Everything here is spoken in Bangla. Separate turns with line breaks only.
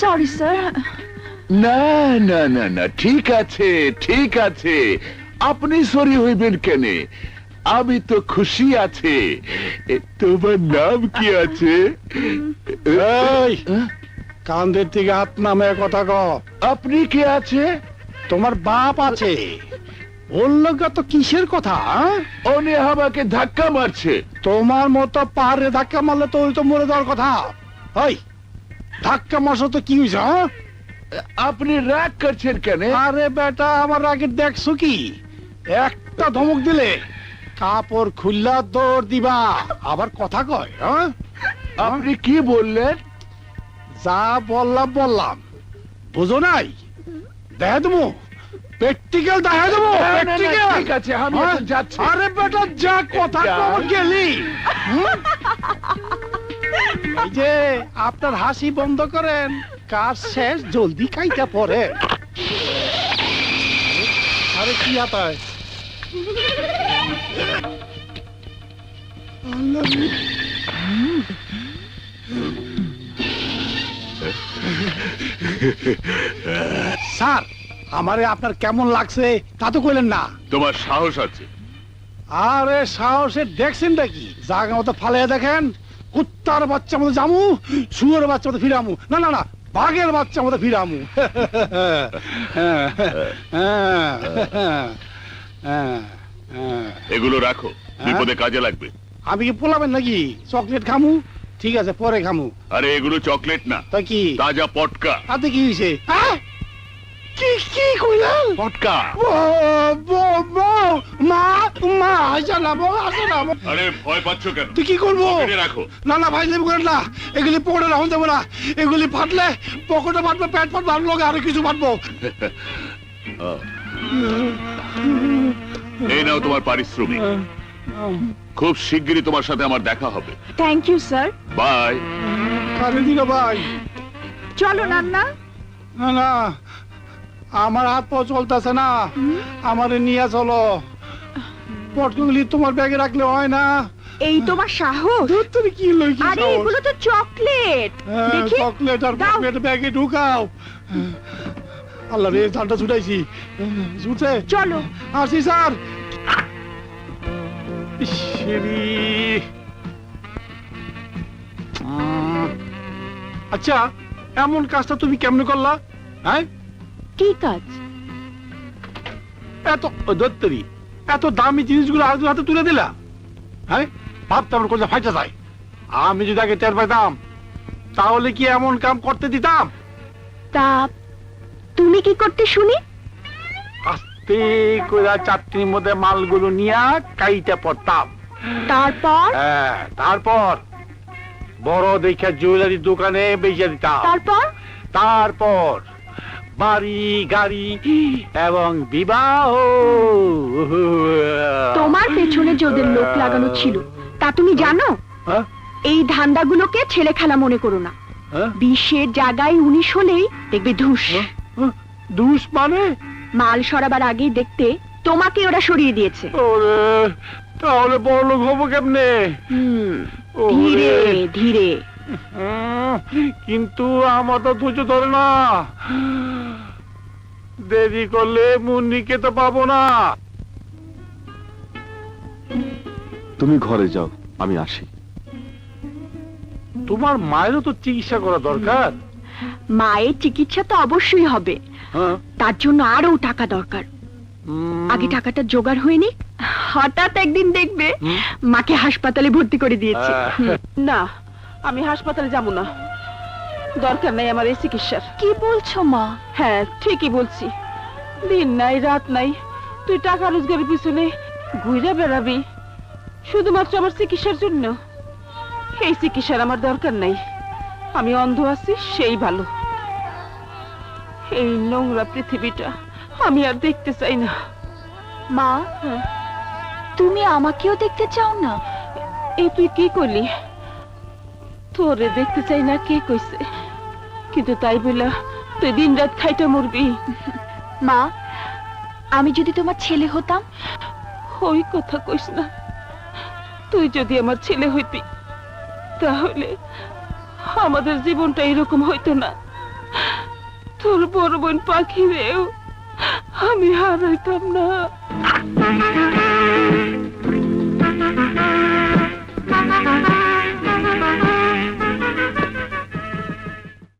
Sorry sir.
না না না না, ঠিক আছে ঠিক আছে, আপনি সরি হইবেন কেন? আমি তো খুশি আছে। তোমার নাম কি আছে?
কান্দের থেকে হাত নামে কথা ক।
আপনি কে আছে?
তোমার বাপ আছে। ওর লোকে তো কিসের কথা?
উনি আমাকে ধাক্কা মারছে।
তোমার মতো পাহাড়ে ধাক্কা মারলে তো ওই তো মরে যাওয়ার কথা। ওই ধাক্কা মারছো তো কি হয়েছে?
আপনি রাগ করছেন কেন?
আরে বেটা, আমার রাগে দেখছো কি? একটা ধমক দিলে কাপড় খুললা দৌড় দিবা, আবার কথা কয়।
আপনি কি বললেন?
যা বললাম বুঝো নাই? দেখা দেবো, প্র্যাকটিক্যাল দেখা দেবো।
ঠিক আছে, আমি এখন যাচ্ছি।
আরে বেটা যা, কথা কম গেলি। এই যে আপনার হাসি বন্ধ করেন, কাজ শেষ, জলদি কাইটা পড়ে। আরে কি আতায়? স্যার, আমারে আপনার কেমন লাগছে তা তো কইলেন না।
তোমার সাহস আছে?
আরে সাহসে দেখছেন নাকি? জায়গা মতো ফালিয়ে দেখেন। কুত্তার বাচ্চা মতো জামু, শুয়োর বাচ্চা মতো ফিরামু। না না না, বাঘের বাচ্চা মতো ফিরামু।
এগুলো রাখো, বিপদে কাজে লাগবে।
আমি কি পোলাবেন নাকি? চকলেট খামু? ঠিক আছে, পরে খামু।
আরে এগুলো চকলেট না,
তা কি?
তাজা পটকা।
তাতে কি হয়েছে? কি কি কইলেন?
পটকা।
মা মা আসা না, আসা না।
আরে ভয় পাচ্ছ কেন?
তুই কি করবো?
পকেটে রাখো।
না না ভাই, করেন না, এগুলি পকেটে রাখুন দেবো না। এগুলি ফাটলে পকেটে ফাটবে, পেট ফাটবে, আর লোক আরো কিছু ফাটবো।
এই নাও তোমার পারিশ্রমিক। খুব শিগগিরই তোমার সাথে আমার দেখা হবে।
Thank you sir.
বাই।
আরে দিনা ভাই,
চলো নান্না।
না না, আমার হাত পা চলতেছে না, আমারে নিয়ে চলো। পটকগুলি তোমার ব্যাগে রাখলে হয় না?
এই তোমার সাহস?
তুমি কি লইছি?
আরে এগুলো তো চকলেট। দেখি
চকলেট আর পকেট ব্যাগে ঢুকাও। আল্লাহ রে, জানটা ছুটাইছি। ছুটছে।
চলো।
আসি স্যার। ইসরি। আচ্ছা, এমন কাজটা তুমি কেমনে করলা? হ্যাঁ,
কি কাজ?
এত দত্তরি, এত দামি জিনিসগুলো আরেকজনের হাতে তুলে দিলা? হ্যাঁ, ভাবতাম আমার কোথাও ফাইটা যায়। আমি যদি আগে টের পাইতাম তাহলে কি এমন কাম করতে দিতাম?
তা তুমি কি করতে শুনি?
আস্তে করে চাটনির মধ্যে মালগুলো নিয়ে কাইটা পড়তাম।
তারপর?
হ্যাঁ, তারপর বড় দেখে জুয়েলারি দোকানে বেচে দিতাম।
তারপর?
তারপর বাড়ি গাড়ি এবং বিবাহ।
তোমার পেছনে যাদের লোক লাগানো ছিল তা তুমি জানো? এই ধান্দাগুলোকে ছেলে খেলা মনে করো না। 20-এর জায়গায় 19 হলেই দেখবে ধুস।
ধুস মানে?
মাল সরাবার আগেই দেখতে তোমাকে ওরা সরিয়ে দিয়েছে।
তাহলে বড় লোক হবো কেমনে?
ধীরে ধীরে।
কিন্তু আমার তো ধৈর্য ধরে না, দেরি করলে মুন্নিকে তো পাবো না।
তুমি ঘরে যাও, আমি আসি।
তোমার মায়েরও তো চিকিৎসা করা দরকার।
মায়ের চিকিৎসা তো অবশ্যই হবে, তার জন্য আরো টাকা দরকার। আগে টাকাটা জোগাড় হয়নি, হঠাৎ একদিন দেখবে মাকে হাসপাতালে ভর্তি করে দিয়েছে।
না, আমি হাসপাতালে যাব না, দরকার নাই আমার এই চিকিৎসার।
কি বলছো মা?
হ্যাঁ, ঠিকই বলছি। দিন নাই রাত নাই তুই টাকা রোজগারের পিছনে ঘুরে বেড়াবি শুধুমাত্র আমার চিকিৎসার জন্য। এই চিকিৎসার আমার দরকার নাই, আমি অন্ধ আছি সেই ভালো। এই নোংরা পৃথিবীটা আমি আর দেখতে চাই না।
মা, তুমি আমাকেও দেখতে চাও না?
এই তুই কি করলি? তোরে দেখতে চাই না কে কইছে? কিন্তু তাই বলে তুই দিন রাত খাইটা মরবি?
মা, আমি যদি তোমার ছেলে হতাম?
ওই কথা কইস না, তুই যদি আমার ছেলে হইতি তাহলে আমাদের জীবনটা এরকম হইতো না। তোর বড় বোন পাখিরেও আমি হারাইতাম না।